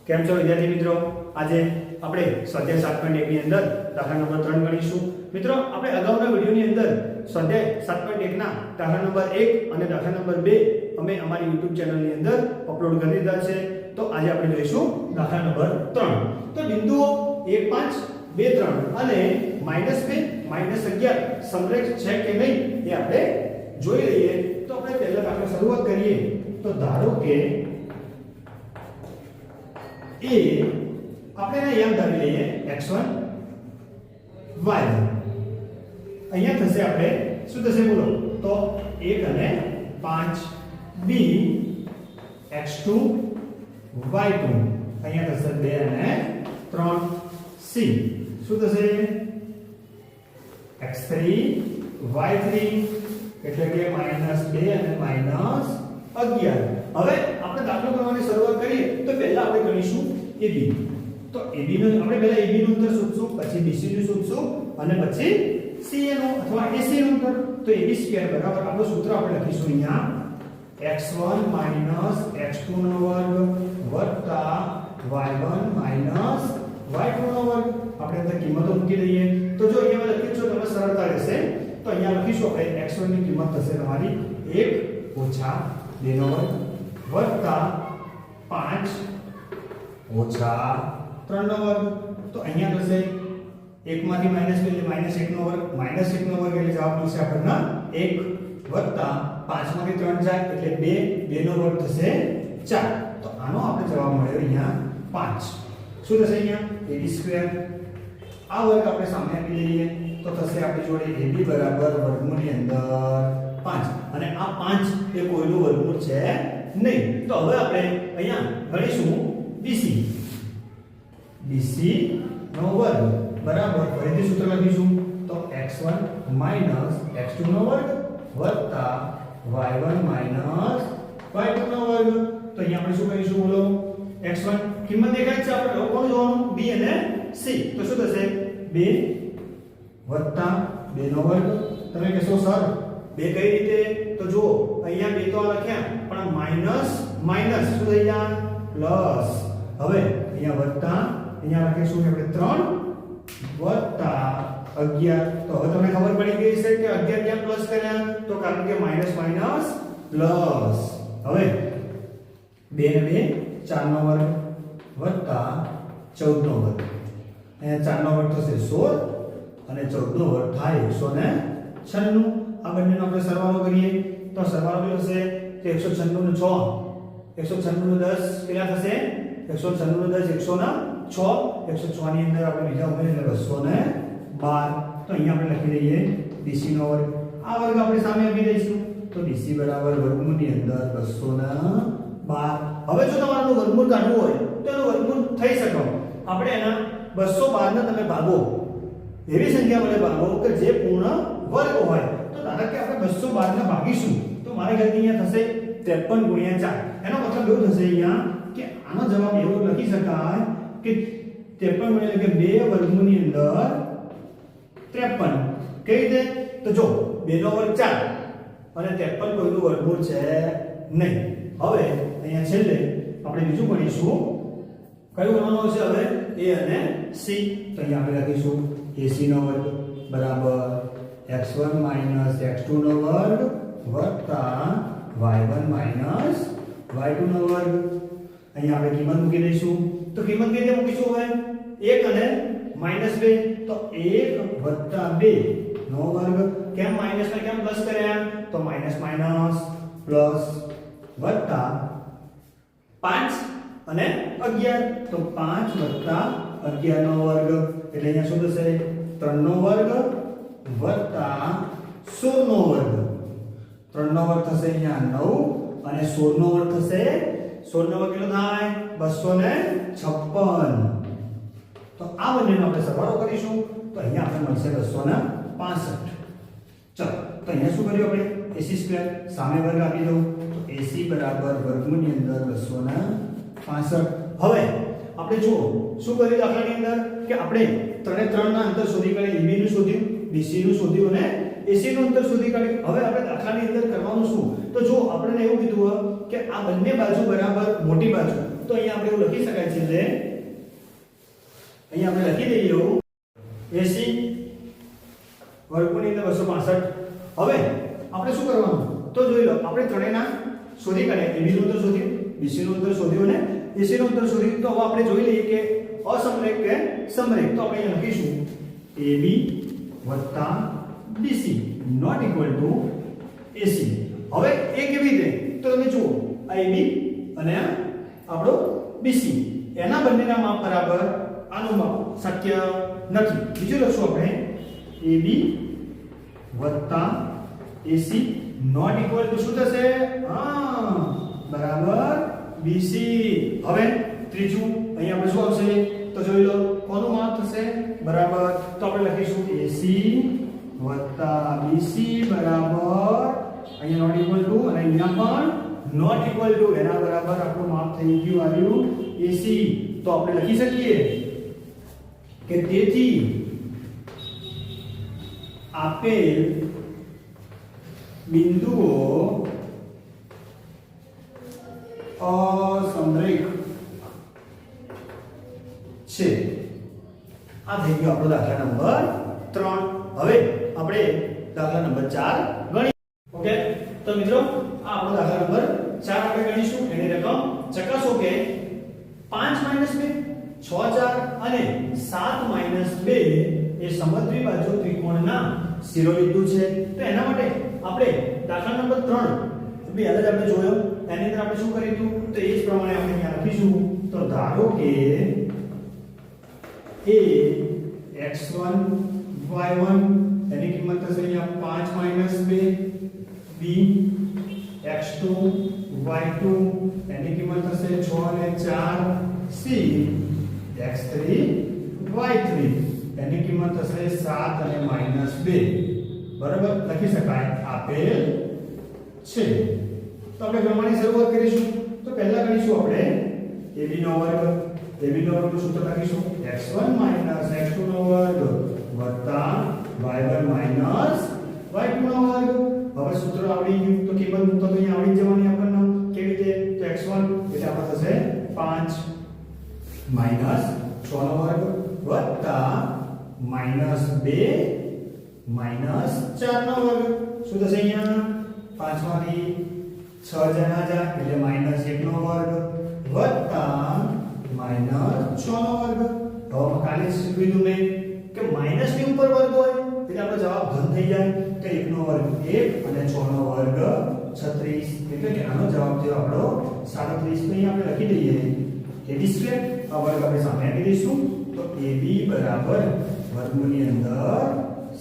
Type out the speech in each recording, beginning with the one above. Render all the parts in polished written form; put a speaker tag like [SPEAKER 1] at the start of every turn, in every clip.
[SPEAKER 1] કેમ છો વિદ્યાર્થી મિત્રો? આજે આપણે સ્વાધ્યાય 7.1 ની અંદર દાખલા નંબર 3 ગણીશું. મિત્રો, આપણે અગાઉના વિડિયોની અંદર સ્વાધ્યાય 7.1 ના દાખલા નંબર 1 અને દાખલા નંબર 2 અમે અમારી YouTube ચેનલની અંદર અપલોડ કરી દીધા છે. તો આજે આપણે જોઈશું દાખલા નંબર 3. તો બિંદુઓ 1 5 2 3 અને -2 -11 સમરેખ છે કે નહીં એ આપણે જોઈ લઈએ. તો આપણે પહેલા દાખલા શરૂઆત કરીએ. તો ધારો કે એ આપણે અહીંયા ધારી લઈએ x1 y1. અહીંયા થશે આપણે શું થશે બોલો? તો 1 અને 5 b x2 y2. અહીંયા થશે 2 અને 3 c. શું થશે? x3 y3 એટલે કે -2 અને -11. હવે આપણે દાખલો કરવાની શરૂઆત કરીએ તો પહેલા આપણે ગણીશું AB. તો AB નું આપણે પહેલા AB નું અંતર શોધશું, પછી BC નું શોધશું અને પછી CA નું અથવા AC નું અંતર. તો AB² બરાબર આપણું સૂત્ર આપણે લખીશું અહીંયા x1 x2 નો વર્ગ વત્તા y1 y2 નો વર્ગ. આપણે અંદર કિંમતો મૂકી દઈએ. તો જો અહીંયા લખી છો તમે સરળતા રહેશે. તો અહીંયા લખીશું આપણે x1 ની કિંમત થશે તમારી 1 ઓછા 2 નો વર્ગ વત્તા 5 ઓછા 3 નો વર્ગ. તો અહીંયા થશે 1 માંથી -2 એટલે -1 નો વર્ગ. -1 નો વર્ગ એટલે જવાબ મળશે આપણને 1 વત્તા 5 માંથી 3 જાય એટલે 2 નો વર્ગ થશે 4. તો આનો આપણે જવાબ મળ્યો અહીંયા 5. શું થશે અહીંયા? AB². આ વર્ગ આપણે સામે આપી દઈએ તો થશે આપણી જોડે AB બરાબર વર્ગમૂળની અંદર 5 અને આ 5 એ કોઈનું વર્ગમૂળ છે નહીં. તો હવે આપણે અહીંયા ગણીશું BC નો વર્ગ બરાબર ફરીથી સૂત્ર લખીશું. તો x1 x2 નો વર્ગ વત્તા y1 y2 નો વર્ગ. તો અહીંયા આપણે શું કરીશું બોલો? x1 કિંમત દેખાય છે આપણે કોણ જોવાનું? b અને c. તો શું થશે? 2 વત્તા 2 નો વર્ગ. તમે કહેશો સર 2 કઈ રીતે? તો જુઓ અહીંયા 2 તો લખ્યા પણ માઈનસ શું થઈ જાય? પ્લસ. હવે અહીંયા વત્તા અહીંયા લખીશું કે આપણે 3 વત્તા 11. તો હવે તમને ખબર પડી ગઈ છે કે 11 કેમ પ્લસ કર્યા? તો કારણ કે માઈનસ પ્લસ. હવે 2 ને 2 4 નો વર્ગ વત્તા 14 નો વર્ગ. અહીંયા 4 નો વર્ગ થશે 16 અને 14 નો વર્ગ થાય 196. આ બંનેનો આપણે સરવાળો કરીએ તો સરવાળો કેટલો થશે? કે 196 નો 6 196 નો 10 કેટલા થશે? 196 નો 10 106 106 ની અંદર આપણે બીજા ઉમેરીએ એટલે 212. તો અહીંયા આપણે લખી દઈએ BC નો વર્ગ. આ વર્ગ આપણે સામે આપી દઈશું. તો BC બરાબર વર્ગમૂળની અંદર 212. હવે જો તમારું વર્ગમૂળ કાઢવું હોય તો એનું વર્ગમૂળ થઈ શકે. આપણે એના 212 ને તમે ભાગો એવી સંખ્યા વડે ભાગો કે જે પૂર્ણ વર્ગ હોય. તો ધારો કે આપણે 212 ને ભાગીશું તો મારા ખ્યાલથી અહીંયા થશે 53 ગુણ્યા 4. એનો મતલબ એવું થશે અહીંયા કે આનો જવાબ એવો લખી શકાય કે 53 ગુણ્યા એટલે કે 2 વર્ગમૂળની અંદર 53. કઈ રીતે? તો જો 2 નો વર્ગ 4 અને 53 કોઈનું વર્ગમૂળ છે નહીં. હવે અહીંયા છેલ્લે આપણે બીજું ગણીશું. કયું ગણવાનું છે હવે? A અને C. તો અહીંયા આપણે લખીશું AC નો વર્ગ બરાબર x1 x2 નો વર્ગ વત્તા y1 y2 નો વર્ગ. અહીંયા આપણે કિંમત મૂકી દઈશું. તો કિંમત કઈ રીતે મૂકીશું? હવે 1 અને -2. તો 1 વત્તા 2 નો વર્ગ. કેમ માઈનસ ને કેમ પ્લસ કર્યા? તો માઈનસ પ્લસ વત્તા 5 અને 11. તો 5 વત્તા 11 નો વર્ગ એટલે અહીંયા શું થશે? 3 નો વર્ગ વત્તા 16 નો વર્ગ. 3 નો વર્ગ થશે અહીંયા 9 અને 16 નો વર્ગ થશે 16 નો વર્ગ કેટલો થાય? 256. તો આ બંનેનો આપણે સરવાળો કરીશું તો અહીંયા આપણે મળશે 265. ચલો તો અહીંયા શું કર્યું આપણે? AC² સામે વર્ગ આપી દઉં. તો AC બરાબર વર્ગમૂળની અંદર 265. હવે આપણે જુઓ શું કર્યું દાખલાની અંદર કે આપણે 3 3 ના અંતર શોધી કાઢી. AB નું શોધ્યું, BC નું શોધ્યું અને AC નું અંતર શોધી કાઢ્યું. હવે આપણે દાખલાની અંદર કરવાનું શું? તો જો આપણે એવું કીધું કે આ બંને બાજુ બરાબર મોટી બાજુ. તો અહીંયા આપણે એવું લખી શકાય છે એટલે અહીંયા આપણે લખી દઈએ એવું 80 વર્ગમૂળની અંદર 265. હવે આપણે શું કરવાનું તો જોઈ લો, આપણે ત્રણેયના શોધી કાઢ્યા. AB નું અંતર શોધ્યું, BC નું અંતર શોધ્યું અને AC નું અંતર શોધ્યું. તો હવે આપણે જોઈ લઈએ કે અસમરેખ કે સમરેખ. તો આપણે અહીંયા લખીશું AB વત્તા BC not equal to AC. હવે એ કેવી રીતે તો તમે જુઓ, આ AB અને આ આપણો BC એના બંનેના માપ બરાબર, આનું માપ શક્ય નથી. બીજું લખશું આપણે AB વત્તા AC નોટ ઇક્વલ ટુ શું થશે? હા, બરાબર BC. હવે ત્રીજું અહીંયા આપણે શું આવશે તો જોઈ લો, કોનું માપ થશે? બરાબર, તો આપણે લખીશું AC વત્તા BC બરાબર અહીંયા નોટ ઇક્વલ ટુ અને અહીંયા પણ નોટ ઇક્વલ ટુ, એના બરાબર આપણું માપ થઈ ગયું આવ્યું AC. તો આપણે લખી શકીએ કે તેથી આપેલ બિંદુઓ અસમરેખ છે. આ થઈ ગયો આપણો દાખલા નંબર 3. હવે આપણે દાખલા નંબર 4 ગણીએ. ઓકે, તો મિત્રો આ આપણો દાખલા નંબર 4 આપણે ગણીશું. એની રકમ ચકાસો કે 5 - 2 6 4 અને 7 - 2 એ સમદ્વિ બાજુ ત્રિકોણના શિરોબિંદુ છે. તો એના માટે આપણે દાખલા નંબર 3 બે યાદ જ આપણે જોયો, એની અંદર આપણે શું કરીશું તો એ જ પ્રમાણે આપણે અહીંયા લખીશું. તો ધારો કે a x1 y1 એની કિંમત થશે અહીંયા 5 - 2, b x2 y2 એની કિંમત થશે 6 અને 4, c x3 y3 એની કિંમત થશે 7 અને -2. બરાબર, લખી શકાય આપેલ છે. તો આપણે ગણવાની શરૂઆત કરીશું. તો પહેલા કરીશું આપણે AB નો વર્ગ. AB નો વર્ગનું સૂત્ર લખીશું x1 - x2 નો વર્ગ વત્તા y1 - y2 નો વર્ગ. હવે સૂત્ર આવડી ગયું તો કિંમત મૂકતો તો અહીંયા આવડી જવાની આપણને. કેવી રીતે? તો x1 એટલે આપણે થશે 5 - 6 નો વર્ગ વત્તા -2 - 4 નો વર્ગ. શું થશે અહીંયા? 5 માંથી 6 જણા જા એટલે -1 નો વર્ગ વત્તા -6 નો વર્ગ. હવે કાલે શીખવીશું મેં કે માઈનસ ની ઉપર વર્ગ હોય એટલે આપણો જવાબ ધન થઈ જાય. તો 1 નો વર્ગ 1 અને 6 નો વર્ગ 36. એટલે કે આનો જવાબ થયો આપણો 37. તો અહીંયા આપણે લખી દઈએ AB². આ વર્ગ આપણે સામે આપી દઈશું. તો AB બરાબર વર્ગમૂળની અંદર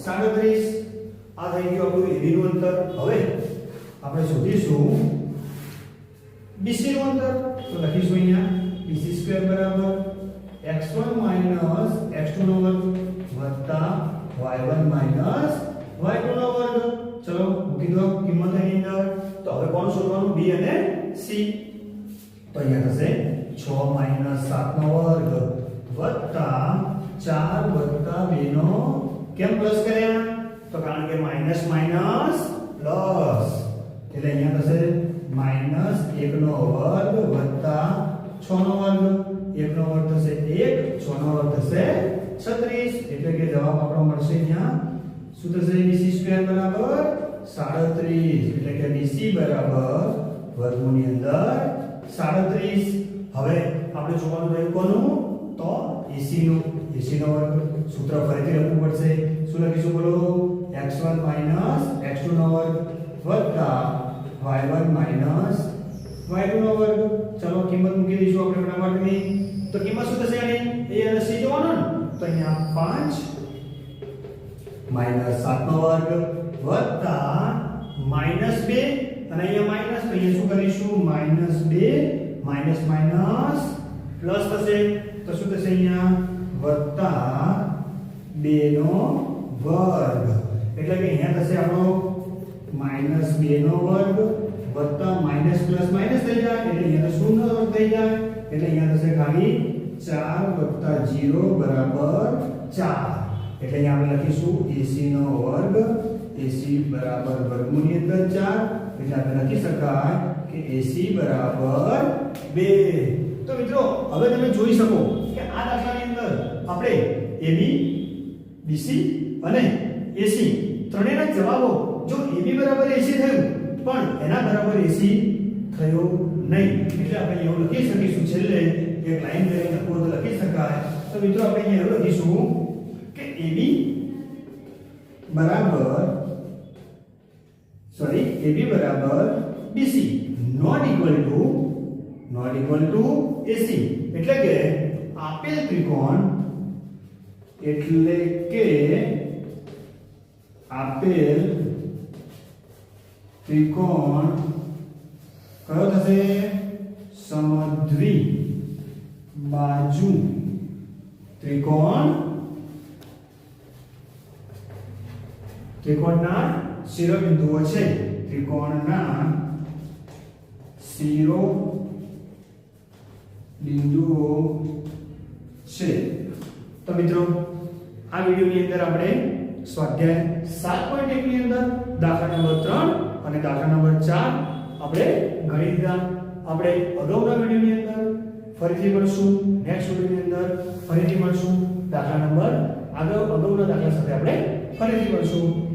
[SPEAKER 1] 37. આ થઈ ગયું આપણું AB નું અંતર. હવે આપણે શોધીશું BC નું અંતર. તો લખીશું અહીંયા BC² બરાબર x1 - x2 નો વર્ગ વત્તા y1 - y2 નો વર્ગ. ચલો મૂકી દો કિંમત એની અંદર. તો હવે કોણ શોધવાનું? B અને C. તો અહીંયા થશે 6 - 7 નો વર્ગ વત્તા 4 વત્તા 2 નો કેમ પ્લસ કર્યા? તો કારણ કે માઈનસ માઈનસ પ્લસ એટલે અહીંયા થશે -1 નો વર્ગ વત્તા 6 નો વર્ગ. 1 નો વર્ગ થશે 1, 6 નો વર્ગ થશે 36. એટલે કે જવાબ આપણો મળશે અહીંયા શું થશે? BC² બરાબર 37. એટલે કે BC બરાબર વર્ગમૂળની અંદર 37. હવે આપણે જોવાનું રહ્યું કોનું? તો AC નું. AC નો વર્ગ સૂત્ર ફરીથી લખવું પડશે. શું લખીશું બોલો? x1 - x2 નો વર્ગ વત્તા y1 - y2 નો વર્ગ. ચલો કિંમત મૂકી દઈશું આપણે ફટાફટની. તો કિંમત શું થશે આની? A અને C જોવાનો ને. તો અહીંયા 5 - 7 નો વર્ગ વત્તા -2 અને અહીંયા માઈનસ. તો અહીંયા શું કરીશું? -2 માઈનસ માઈનસ પ્લસ થશે. તો શું થશે અહીંયા? વત્તા 2 નો વર્ગ. એટલે કે અહીંયા થશે આપણો -2 નો વર્ગ વત્તા માઈનસ પ્લસ માઈનસ થઈ જાય એટલે અહીંયા તો શૂન્ય વર્ગ થઈ જાય. એટલે અહીંયા થશે ખાલી 4 + 0 બરાબર 4. એટલે અહીંયા આપણે લખીશું AC નો વર્ગ. AC બરાબર વર્ગમૂળની અંદર 4. એટલે આપણે લખી શકાય કે AC બરાબર 2. તો મિત્રો હવે તમે જોઈ શકો કે આ દાખલાની અંદર આપણે AB BC અને AC ત્રણેયના જવાબો જો AB બરાબર AC થયું પણ એના બરાબર AC થયો નહીં એટલે આપણે એવું લખી શકીશું છેલ્લે એક લાઈન કરીને લખવું તો લખી શકાય તો મિત્રો આપણે અહીંયા એવું લખીશું કે AB બરાબર BC not equal to AC એટલે કે આપેલ ત્રિકોણ કયો થશે સમદ્વિ બાજુ ત્રિકોણના શિરોબિંદુઓ છે ત્રિકોણના શિરોબિંદુઓ છે તો મિત્રો આ વિડિયોની અંદર આપણે સ્વાધ્યાય 7.1 ની અંદર દાખલા નંબર 3 અને દાખલા નંબર 4 આપણે ગણી દીધા આપણે અગાઉના વિડિયોની અંદર ફરીથી મળશું નેક્સ્ટ વિડિયોની અંદર ફરીથી મળશું દાખલા નંબર અગાઉના દાખલા સાથે આપણે ફરીથી મળશું